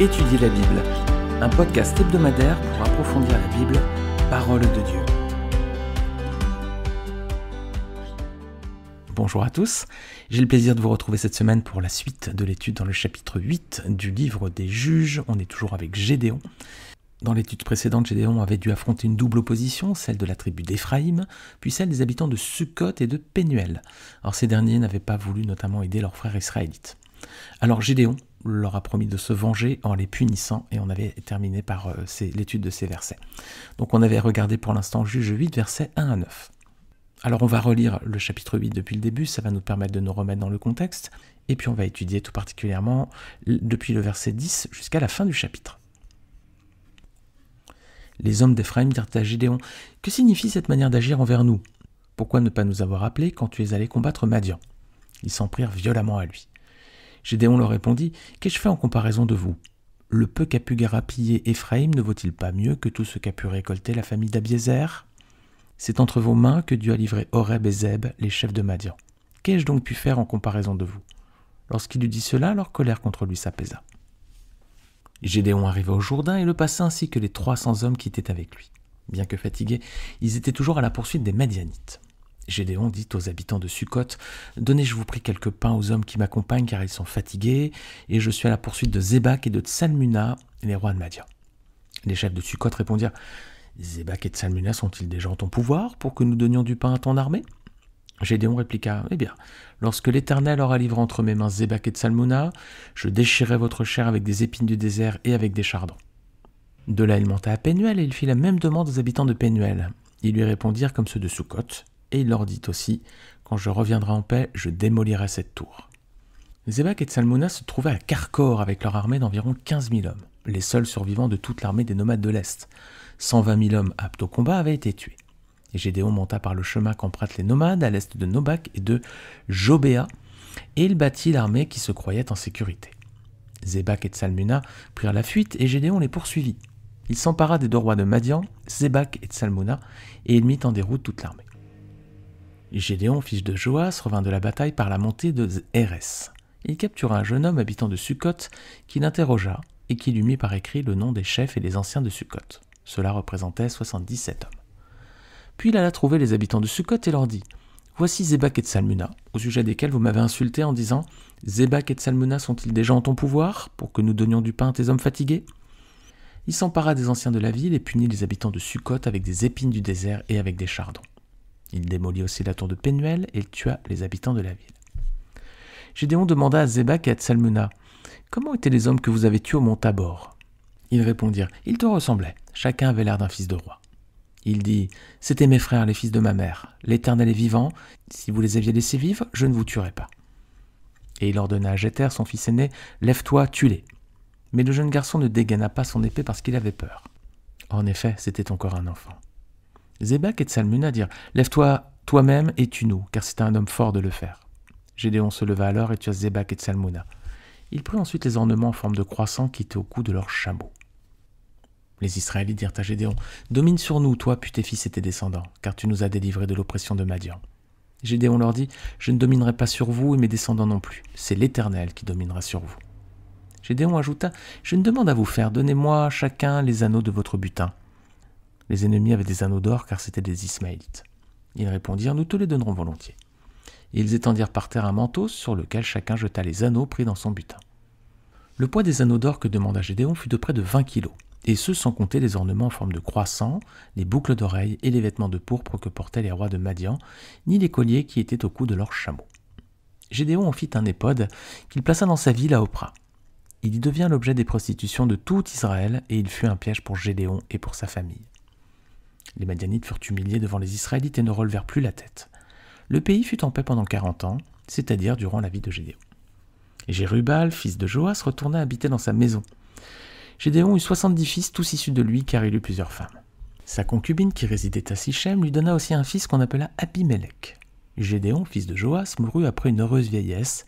Étudier la Bible, un podcast hebdomadaire pour approfondir la Bible, parole de Dieu. Bonjour à tous, j'ai le plaisir de vous retrouver cette semaine pour la suite de l'étude dans le chapitre 8 du livre des Juges. On est toujours avec Gédéon. Dans l'étude précédente, Gédéon avait dû affronter une double opposition, celle de la tribu d'Éphraïm, puis celle des habitants de Sukkot et de Pénuel. Or ces derniers n'avaient pas voulu notamment aider leurs frères israélites. Alors Gédéon leur a promis de se venger en les punissant, et on avait terminé par l'étude de ces versets. Donc on avait regardé pour l'instant Juge 8, versets 1 à 9. Alors on va relire le chapitre 8 depuis le début, ça va nous permettre de nous remettre dans le contexte, et puis on va étudier tout particulièrement depuis le verset 10 jusqu'à la fin du chapitre. Les hommes d'Éphraïm dirent à Gédéon : « Que signifie cette manière d'agir envers nous ? Pourquoi ne pas nous avoir appelés quand tu es allé combattre Madian ?» Ils s'en prirent violemment à lui. Gédéon leur répondit : « Qu'ai-je fait en comparaison de vous ? Le peu qu'a pu grappiller Éphraïm ne vaut-il pas mieux que tout ce qu'a pu récolter la famille d'Abiézer ? C'est entre vos mains que Dieu a livré Oreb et Zeb, les chefs de Madian. Qu'ai-je donc pu faire en comparaison de vous ? » Lorsqu'il eut dit cela, leur colère contre lui s'apaisa. Gédéon arriva au Jourdain et le passa ainsi que les 300 hommes qui étaient avec lui. Bien que fatigués, ils étaient toujours à la poursuite des Madianites. Gédéon dit aux habitants de Sukkot : « Donnez, je vous prie, quelques pains aux hommes qui m'accompagnent, car ils sont fatigués, et je suis à la poursuite de Zébak et de Tsalmuna, les rois de Madian. » Les chefs de Sukkot répondirent : « Zébak et Tsalmuna sont-ils déjà en ton pouvoir pour que nous donnions du pain à ton armée ?» Gédéon répliqua : « Eh bien, lorsque l'Éternel aura livré entre mes mains Zébak et Tsalmuna, je déchirerai votre chair avec des épines du désert et avec des chardons. » De là, il monta à Pénuel et il fit la même demande aux habitants de Pénuel. Ils lui répondirent comme ceux de Sukkot, et il leur dit aussi : « Quand je reviendrai en paix, je démolirai cette tour. » Zébak et Tsalmuna se trouvaient à Karkor avec leur armée d'environ 15 000 hommes, les seuls survivants de toute l'armée des nomades de l'Est. 120 000 hommes aptes au combat avaient été tués. Et Gédéon monta par le chemin qu'empruntent les nomades à l'est de Nobak et de Jobéa, et il battit l'armée qui se croyait en sécurité. Zébak et Tsalmuna prirent la fuite et Gédéon les poursuivit. Il s'empara des deux rois de Madian, Zébak et Tsalmuna, et il mit en déroute toute l'armée. Gédéon, fils de Joas, revint de la bataille par la montée de Hérès. Il captura un jeune homme habitant de Sukkot qui l'interrogea et qui lui mit par écrit le nom des chefs et des anciens de Sukkot. Cela représentait 77 hommes. Puis il alla trouver les habitants de Sukkot et leur dit : « Voici Zébak et Tsalmuna, au sujet desquels vous m'avez insulté en disant : Zébak et Tsalmuna sont-ils déjà en ton pouvoir pour que nous donnions du pain à tes hommes fatigués ? » Il s'empara des anciens de la ville et punit les habitants de Sukkot avec des épines du désert et avec des chardons. Il démolit aussi la tour de Pénuel et il tua les habitants de la ville. Gédéon demanda à Zébak et à Tsalmuna : « Comment étaient les hommes que vous avez tués au mont Tabor ? » Ils répondirent : « Ils te ressemblaient, chacun avait l'air d'un fils de roi. » Il dit : « C'étaient mes frères, les fils de ma mère. L'Éternel est vivant. Si vous les aviez laissés vivre, je ne vous tuerais pas. » Et il ordonna à Jéter, son fils aîné : « Lève-toi, tue-les. » Mais le jeune garçon ne dégaina pas son épée parce qu'il avait peur. En effet, c'était encore un enfant. Zébak et Tsalmuna dirent : « Lève-toi toi-même et tue-nous, car c'est un homme fort de le faire. » Gédéon se leva alors et tua Zébak et Tsalmuna. Il prit ensuite les ornements en forme de croissant qui étaient au cou de leurs chameaux. Les Israélites dirent à Gédéon : « Domine sur nous, toi, puis tes fils et tes descendants, car tu nous as délivrés de l'oppression de Madian. » Gédéon leur dit : « Je ne dominerai pas sur vous et mes descendants non plus. C'est l'Éternel qui dominera sur vous. » Gédéon ajouta : « Je ne demande à vous faire, donnez-moi chacun les anneaux de votre butin. » Les ennemis avaient des anneaux d'or, car c'étaient des Ismaélites. Ils répondirent : « Nous te les donnerons volontiers. » Et ils étendirent par terre un manteau sur lequel chacun jeta les anneaux pris dans son butin. Le poids des anneaux d'or que demanda Gédéon fut de près de 20 kilos, et ce sans compter les ornements en forme de croissant, les boucles d'oreilles et les vêtements de pourpre que portaient les rois de Madian, ni les colliers qui étaient au cou de leurs chameaux. Gédéon en fit un éphod qu'il plaça dans sa ville à Opra. Il y devient l'objet des prostitutions de tout Israël, et il fut un piège pour Gédéon et pour sa famille. Les Madianites furent humiliés devant les Israélites et ne relevèrent plus la tête. Le pays fut en paix pendant 40 ans, c'est-à-dire durant la vie de Gédéon. Jérubal, fils de Joas, retourna habiter dans sa maison. Gédéon eut 70 fils, tous issus de lui, car il eut plusieurs femmes. Sa concubine, qui résidait à Sichem, lui donna aussi un fils qu'on appela Abimélec. Gédéon, fils de Joas, mourut après une heureuse vieillesse.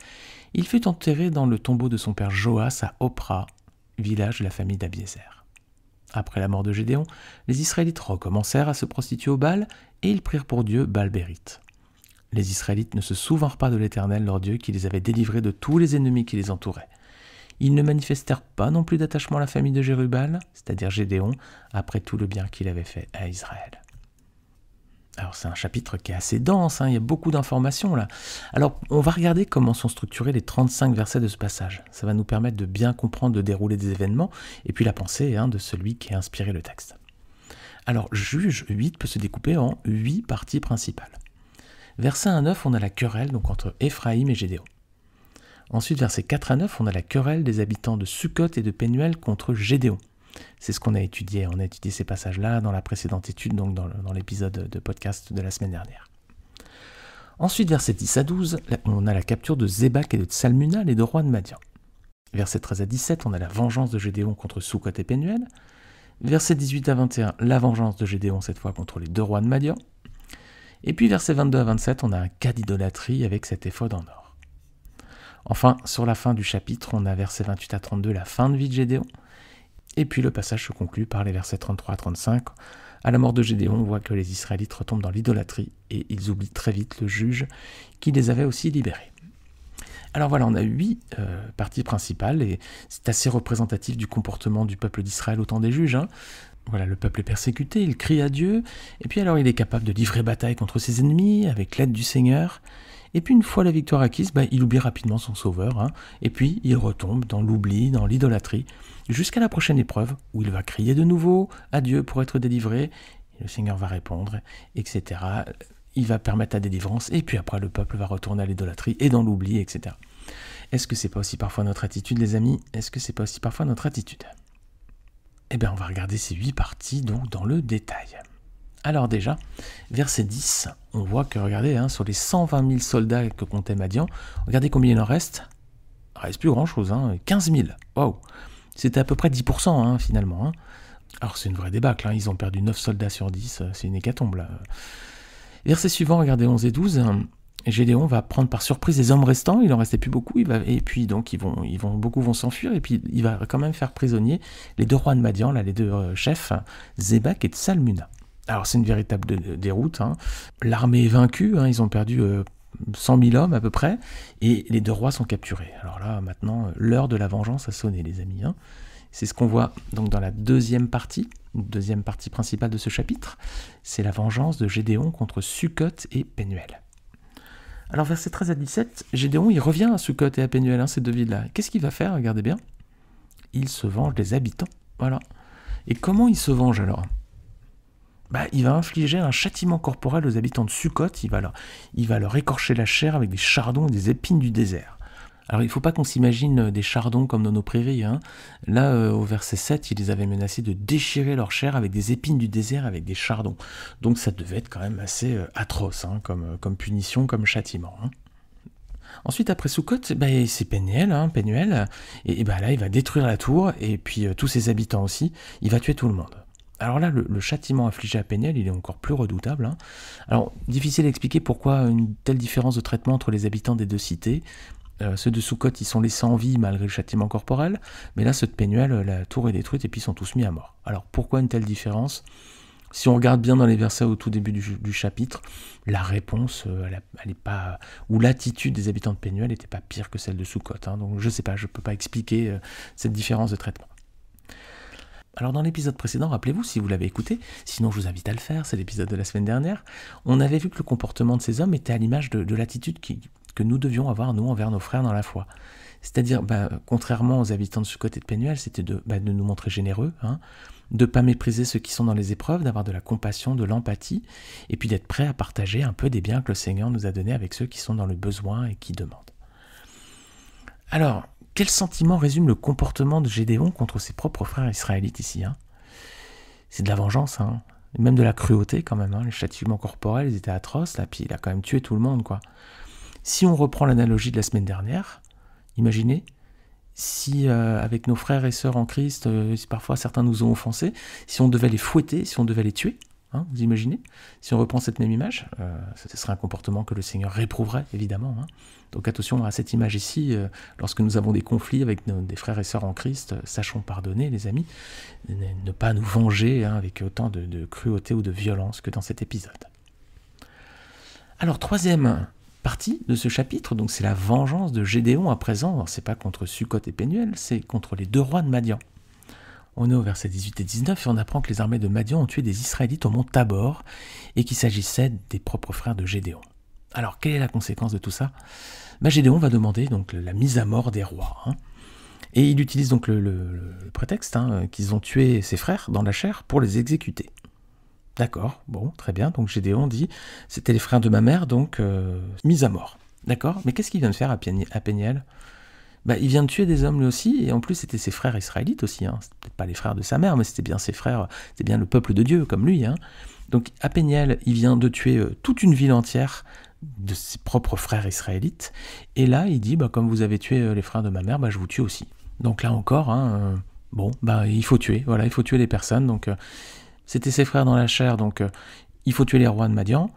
Il fut enterré dans le tombeau de son père Joas à Opra, village de la famille d'Abiézer. Après la mort de Gédéon, les Israélites recommencèrent à se prostituer au Baal, et ils prirent pour Dieu Baal-Bérith. Les Israélites ne se souvinrent pas de l'Éternel, leur Dieu, qui les avait délivrés de tous les ennemis qui les entouraient. Ils ne manifestèrent pas non plus d'attachement à la famille de Jérubal, c'est-à-dire Gédéon, après tout le bien qu'il avait fait à Israël. Alors c'est un chapitre qui est assez dense, il y a beaucoup d'informations là. Alors on va regarder comment sont structurés les 35 versets de ce passage. Ça va nous permettre de bien comprendre le déroulé des événements et puis la pensée de celui qui a inspiré le texte. Alors Juge 8 peut se découper en 8 parties principales. Versets 1 à 9, on a la querelle donc entre Éphraïm et Gédéon. Ensuite, versets 4 à 9, on a la querelle des habitants de Sukkot et de Pénuel contre Gédéon. C'est ce qu'on a étudié. On a étudié ces passages-là dans la précédente étude, donc dans l'épisode de podcast de la semaine dernière. Ensuite, versets 10 à 12, on a la capture de Zébak et de Tsalmuna, les deux rois de Madian. Versets 13 à 17, on a la vengeance de Gédéon contre Sukkot et Pénuel. Versets 18 à 21, la vengeance de Gédéon, cette fois contre les deux rois de Madian. Et puis versets 22 à 27, on a un cas d'idolâtrie avec cet éphod en or. Enfin, sur la fin du chapitre, on a versets 28 à 32, la fin de vie de Gédéon. Et puis le passage se conclut par les versets 33 à 35. À la mort de Gédéon, on voit que les Israélites retombent dans l'idolâtrie et ils oublient très vite le juge qui les avait aussi libérés. Alors voilà, on a 8 parties principales et c'est assez représentatif du comportement du peuple d'Israël au temps des juges. Voilà, le peuple est persécuté, il crie à Dieu, et puis alors il est capable de livrer bataille contre ses ennemis avec l'aide du Seigneur. Et puis une fois la victoire acquise, il oublie rapidement son sauveur, et puis il retombe dans l'oubli, dans l'idolâtrie, jusqu'à la prochaine épreuve, où il va crier de nouveau à Dieu pour être délivré, et le Seigneur va répondre, etc. Il va permettre la délivrance, et puis après le peuple va retourner à l'idolâtrie et dans l'oubli, etc. Est-ce que c'est pas aussi parfois notre attitude, les amis? Est-ce que c'est pas aussi parfois notre attitude? Eh bien, on va regarder ces 8 parties donc dans le détail. Alors déjà, verset 10, on voit que, regardez, sur les 120 000 soldats que comptait Madian, regardez combien il en reste. Il ne reste plus grand-chose, 15 000. Waouh! C'était à peu près 10% finalement. Alors c'est une vraie débâcle, ils ont perdu 9 soldats sur 10, c'est une hécatombe là. Verset suivant, regardez 11 et 12, Gédéon va prendre par surprise les hommes restants, il en restait plus beaucoup, et puis donc beaucoup vont s'enfuir, et puis il va quand même faire prisonniers les deux rois de Madian, là, les deux chefs, Zébak et Tsalmuna. Alors c'est une véritable déroute, L'armée est vaincue, ils ont perdu 100 000 hommes à peu près, et les deux rois sont capturés. Alors là, maintenant, l'heure de la vengeance a sonné, les amis. C'est ce qu'on voit donc dans la deuxième partie principale de ce chapitre, c'est la vengeance de Gédéon contre Sukkot et Pénuel. Alors versets 13 à 17, Gédéon il revient à Sukkot et à Pénuel, ces deux villes-là. Qu'est-ce qu'il va faire? Regardez bien. Il se venge des habitants. Voilà. Et comment il se venge alors? Il va infliger un châtiment corporel aux habitants de Sukkot, il va leur écorcher la chair avec des chardons et des épines du désert. Alors il ne faut pas qu'on s'imagine des chardons comme dans nos prairies. Là, au verset 7, il les avait menacés de déchirer leur chair avec des épines du désert, avec des chardons. Donc ça devait être quand même assez atroce comme punition, comme châtiment. Ensuite, après Sukkot, c'est Pénuel, et là il va détruire la tour, et puis tous ses habitants aussi, il va tuer tout le monde. Alors là, le châtiment infligé à Pénuel, il est encore plus redoutable. Alors, difficile à expliquer pourquoi une telle différence de traitement entre les habitants des deux cités. Ceux de Sukkot, ils sont laissés en vie malgré le châtiment corporel, mais là, ceux de Pénuel, la tour est détruite et puis ils sont tous mis à mort. Alors, pourquoi une telle différence? Si on regarde bien dans les versets au tout début du chapitre, la réponse, elle est pas, ou l'attitude des habitants de Pénuel n'était pas pire que celle de Sukkot. Donc je sais pas, je peux pas expliquer cette différence de traitement. Alors dans l'épisode précédent, rappelez-vous si vous l'avez écouté, sinon je vous invite à le faire, c'est l'épisode de la semaine dernière, on avait vu que le comportement de ces hommes était à l'image de l'attitude que nous devions avoir, nous, envers nos frères dans la foi. C'est-à-dire, contrairement aux habitants de Sukkot et de Pénuel, c'était de nous montrer généreux, de ne pas mépriser ceux qui sont dans les épreuves, d'avoir de la compassion, de l'empathie, et puis d'être prêt à partager un peu des biens que le Seigneur nous a donnés avec ceux qui sont dans le besoin et qui demandent. Alors, quel sentiment résume le comportement de Gédéon contre ses propres frères israélites ici? C'est de la vengeance, même de la cruauté quand même. Les châtiments corporels, ils étaient atroces, là, puis il a quand même tué tout le monde, quoi. Si on reprend l'analogie de la semaine dernière, imaginez, si avec nos frères et sœurs en Christ, si parfois certains nous ont offensés, si on devait les fouetter, si on devait les tuer, vous imaginez? Si on reprend cette même image, ce serait un comportement que le Seigneur réprouverait, évidemment. Donc attention à cette image ici, lorsque nous avons des conflits avec des frères et sœurs en Christ, sachons pardonner, les amis, ne pas nous venger avec autant de cruauté ou de violence que dans cet épisode. Alors, troisième partie de ce chapitre, donc c'est la vengeance de Gédéon à présent. Alors c'est pas contre Sukkot et Pénuel, c'est contre les deux rois de Madian. On est au verset 18 et 19 et on apprend que les armées de Madian ont tué des Israélites au mont Tabor et qu'il s'agissait des propres frères de Gédéon. Alors quelle est la conséquence de tout ça? Gédéon va demander donc la mise à mort des rois. Et il utilise donc le prétexte qu'ils ont tué ses frères dans la chair pour les exécuter. D'accord, bon, très bien. Donc Gédéon dit, c'était les frères de ma mère, donc mis à mort. D'accord, mais qu'est-ce qu'il vient de faire à Péniel? Il vient de tuer des hommes lui aussi, et en plus c'était ses frères israélites aussi. C'était peut-être pas les frères de sa mère, mais c'était bien ses frères, c'était bien le peuple de Dieu, comme lui. Donc à Péniel, il vient de tuer toute une ville entière de ses propres frères israélites, et là il dit, comme vous avez tué les frères de ma mère, je vous tue aussi. Donc là encore, il faut tuer, voilà, il faut tuer les personnes, donc c'était ses frères dans la chair, donc il faut tuer les rois de Madian,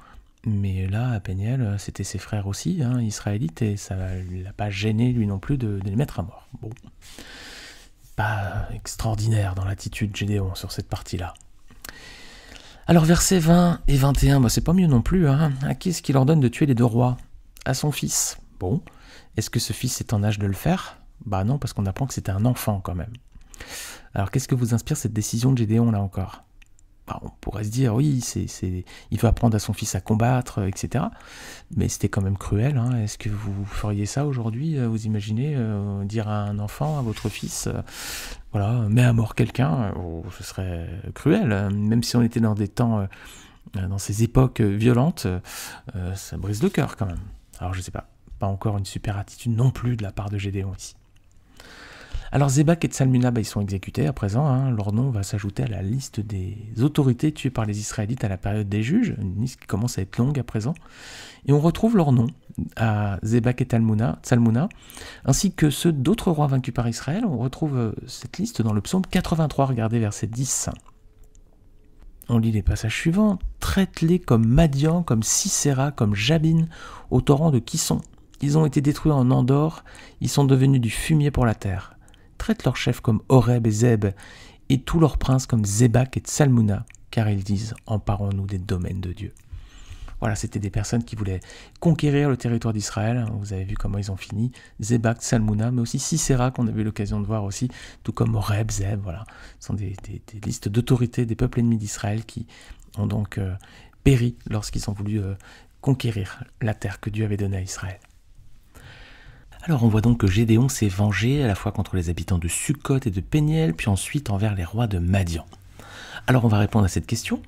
mais là, à Péniel, c'était ses frères aussi, israélites, et ça ne l'a pas gêné lui non plus de les mettre à mort. Bon, pas extraordinaire dans l'attitude de Gédéon sur cette partie-là. Alors versets 20 et 21, c'est pas mieux non plus. À qui est-ce qu'il ordonne de tuer les deux rois? À son fils. Bon, est-ce que ce fils est en âge de le faire? Non, parce qu'on apprend que c'était un enfant quand même. Alors qu'est-ce que vous inspire cette décision de Gédéon là encore? On pourrait se dire, oui, il veut apprendre à son fils à combattre, etc. Mais c'était quand même cruel. Est-ce que vous feriez ça aujourd'hui? Vous imaginez dire à un enfant, à votre fils, mets à mort quelqu'un? Ce serait cruel. Même si on était dans des temps, dans ces époques violentes, ça brise le cœur quand même. Alors je sais pas encore une super attitude non plus de la part de Gédéon ici. Alors Zébak et Tsalmuna, ils sont exécutés à présent. Leur nom va s'ajouter à la liste des autorités tuées par les Israélites à la période des juges, une liste qui commence à être longue à présent. Et on retrouve leurs noms à Zébak et Tsalmuna, ainsi que ceux d'autres rois vaincus par Israël. On retrouve cette liste dans le psaume 83, regardez verset 10. On lit les passages suivants. « Traite-les comme Madian, comme Sisera, comme Jabin, au torrent de Kisson. Ils ont été détruits en Andorre, ils sont devenus du fumier pour la terre. Traite leurs chefs comme Horeb et Zeb, et tous leurs princes comme Zébak et Tsalmuna, car ils disent « Emparons-nous des domaines de Dieu ». Voilà, c'était des personnes qui voulaient conquérir le territoire d'Israël. Vous avez vu comment ils ont fini. Zébak, Tsalmuna, mais aussi Sisera, qu'on a eu l'occasion de voir aussi, tout comme Horeb, Zeb, voilà. Ce sont des listes d'autorités des peuples ennemis d'Israël qui ont donc péri lorsqu'ils ont voulu conquérir la terre que Dieu avait donnée à Israël. Alors on voit donc que Gédéon s'est vengé à la fois contre les habitants de Sukkot et de Péniel, puis ensuite envers les rois de Madian. Alors on va répondre à cette question.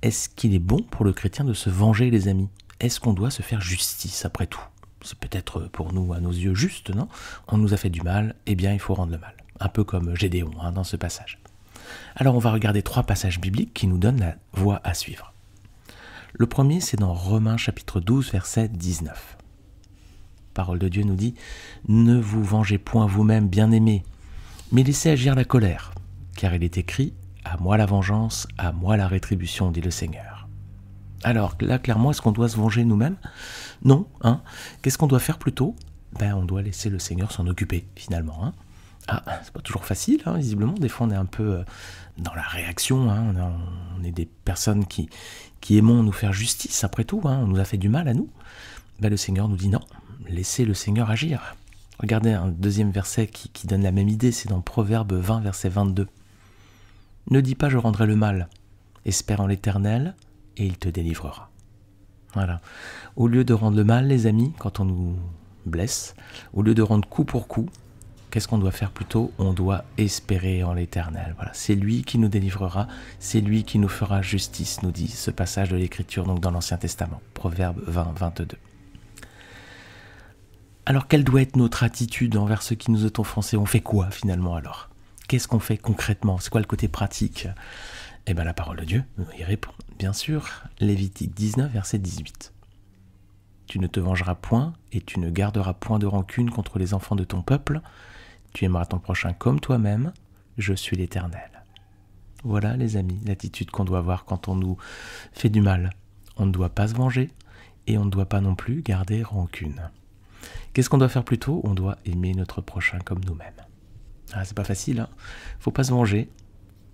Est-ce qu'il est bon pour le chrétien de se venger, les amis? Est-ce qu'on doit se faire justice après tout? C'est peut-être pour nous, à nos yeux, juste, non? On nous a fait du mal, eh bien il faut rendre le mal. Un peu comme Gédéon dans ce passage. Alors on va regarder 3 passages bibliques qui nous donnent la voie à suivre. Le premier, c'est dans Romains chapitre 12, verset 19. Parole de Dieu nous dit « Ne vous vengez point vous-même, bien-aimés, mais laissez agir la colère, car il est écrit « À moi la vengeance, à moi la rétribution, dit le Seigneur. » Alors là, clairement, est-ce qu'on doit se venger nous-mêmes? Non. Qu'est-ce qu'on doit faire plutôt? On doit laisser le Seigneur s'en occuper, finalement. C'est pas toujours facile, visiblement. Des fois, on est un peu dans la réaction. On est des personnes qui aimons nous faire justice, après tout. On nous a fait du mal à nous. Le Seigneur nous dit non. Laissez le Seigneur agir. Regardez un deuxième verset qui donne la même idée, c'est dans Proverbe 20, verset 22. Ne dis pas je rendrai le mal, espère en l'Éternel et il te délivrera. Voilà. Au lieu de rendre le mal, les amis, quand on nous blesse, au lieu de rendre coup pour coup, qu'est-ce qu'on doit faire plutôt? On doit espérer en l'Éternel. Voilà. C'est lui qui nous délivrera, c'est lui qui nous fera justice, nous dit ce passage de l'Écriture donc dans l'Ancien Testament, Proverbe 20, 22. Alors, quelle doit être notre attitude envers ceux qui nous ont offensés? On fait quoi finalement alors? Qu'est-ce qu'on fait concrètement? C'est quoi le côté pratique? La parole de Dieu y répond. Bien sûr, Lévitique 19, verset 18. Tu ne te vengeras point et tu ne garderas point de rancune contre les enfants de ton peuple. Tu aimeras ton prochain comme toi-même. Je suis l'Éternel. Voilà les amis, l'attitude qu'on doit avoir quand on nous fait du mal. On ne doit pas se venger et on ne doit pas non plus garder rancune. Qu'est-ce qu'on doit faire plutôt? On doit aimer notre prochain comme nous-mêmes. C'est pas facile, Faut pas se venger,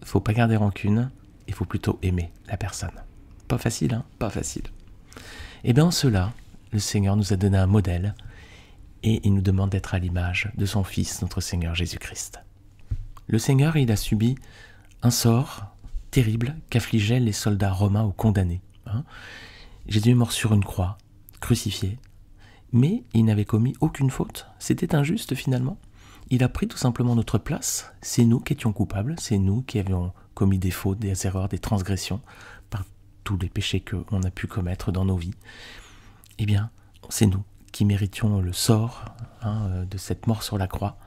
faut pas garder rancune, il faut plutôt aimer la personne. Pas facile, Pas facile. En cela, le Seigneur nous a donné un modèle et il nous demande d'être à l'image de son Fils, notre Seigneur Jésus-Christ. Le Seigneur, il a subi un sort terrible qu'affligeaient les soldats romains ou condamnés. Jésus est mort sur une croix, crucifié, mais il n'avait commis aucune faute. C'était injuste finalement. Il a pris tout simplement notre place. C'est nous qui étions coupables, c'est nous qui avions commis des fautes, des erreurs, des transgressions par tous les péchés qu'on a pu commettre dans nos vies. Eh bien, c'est nous qui méritions le sort de cette mort sur la croix.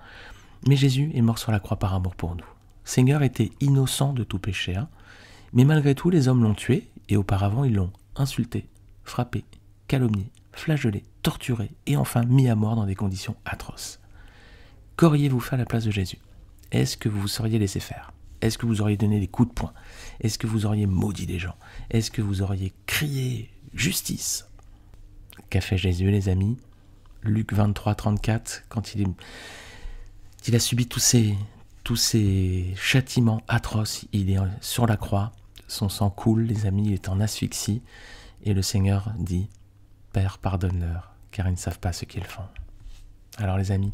Mais Jésus est mort sur la croix par amour pour nous. Le Seigneur était innocent de tout péché, mais malgré tout, les hommes l'ont tué, et auparavant, ils l'ont insulté, frappé, calomnié, flagellé, torturé, et enfin mis à mort dans des conditions atroces. Qu'auriez-vous fait à la place de Jésus? Est-ce que vous vous seriez laissé faire? Est-ce que vous auriez donné des coups de poing? Est-ce que vous auriez maudit des gens? Est-ce que vous auriez crié « Justice » Qu'a fait Jésus, les amis? Luc 23, 34, quand il a subi tous ces châtiments atroces, il est sur la croix, son sang coule, les amis, il est en asphyxie, et le Seigneur dit « Père, pardonne-leur, car ils ne savent pas ce qu'ils font. » Alors les amis,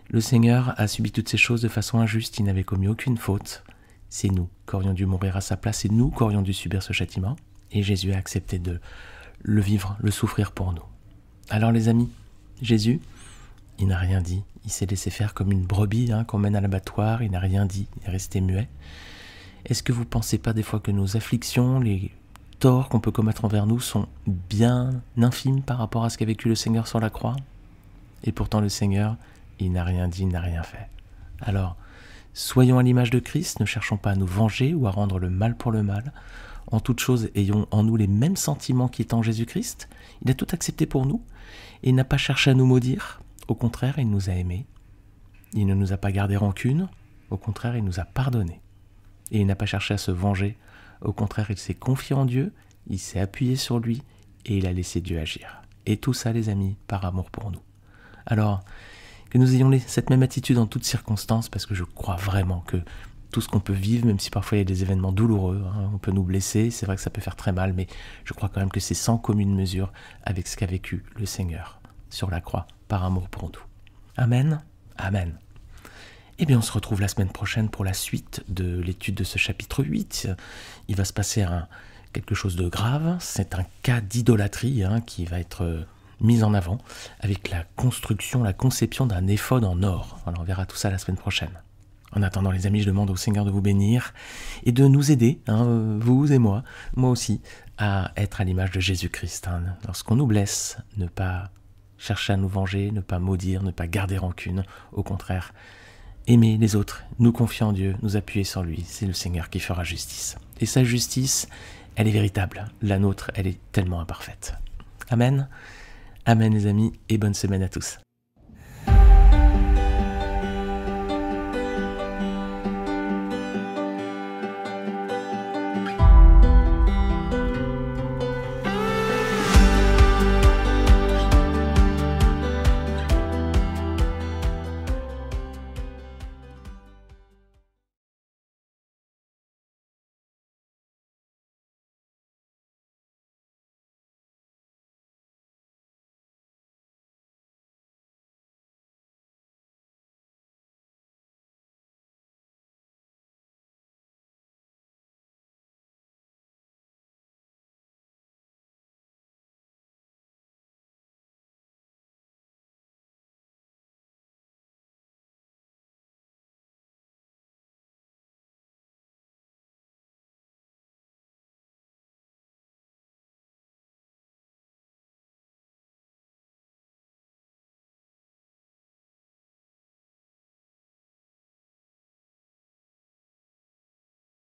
le Seigneur a subi toutes ces choses de façon injuste, il n'avait commis aucune faute. C'est nous qui aurions dû mourir à sa place, c'est nous qui aurions dû subir ce châtiment, et Jésus a accepté de le vivre, le souffrir pour nous. Alors les amis, Jésus, il n'a rien dit, il s'est laissé faire comme une brebis qu'on mène à l'abattoir, il n'a rien dit, il est resté muet. Est-ce que vous ne pensez pas des fois que nos afflictions, les torts qu'on peut commettre envers nous sont bien infimes par rapport à ce qu'a vécu le Seigneur sur la croix? Et pourtant le Seigneur, il n'a rien dit, il n'a rien fait. Alors, soyons à l'image de Christ, ne cherchons pas à nous venger ou à rendre le mal pour le mal. En toute chose, ayons en nous les mêmes sentiments qui étaient en Jésus-Christ. Il a tout accepté pour nous et il n'a pas cherché à nous maudire. Au contraire, il nous a aimés. Il ne nous a pas gardé rancune. Au contraire, il nous a pardonnés. Et il n'a pas cherché à se venger. Au contraire, il s'est confié en Dieu, il s'est appuyé sur lui et il a laissé Dieu agir. Et tout ça, les amis, par amour pour nous. Alors, que nous ayons cette même attitude en toutes circonstances, parce que je crois vraiment que tout ce qu'on peut vivre, même si parfois il y a des événements douloureux, on peut nous blesser, c'est vrai que ça peut faire très mal, mais je crois quand même que c'est sans commune mesure avec ce qu'a vécu le Seigneur sur la croix, par amour pour nous. Amen. Amen. Eh bien, on se retrouve la semaine prochaine pour la suite de l'étude de ce chapitre 8. Il va se passer quelque chose de grave. C'est un cas d'idolâtrie qui va être mis en avant avec la construction, la conception d'un éphod en or. Alors, on verra tout ça la semaine prochaine. En attendant, les amis, je demande au Seigneur de vous bénir et de nous aider, vous et moi aussi, à être à l'image de Jésus-Christ. Lorsqu'on nous blesse, ne pas chercher à nous venger, ne pas maudire, ne pas garder rancune. Au contraire, aimer les autres, nous confier en Dieu, nous appuyer sur lui. C'est le Seigneur qui fera justice. Et sa justice, elle est véritable. La nôtre, elle est tellement imparfaite. Amen. Amen les amis, et bonne semaine à tous.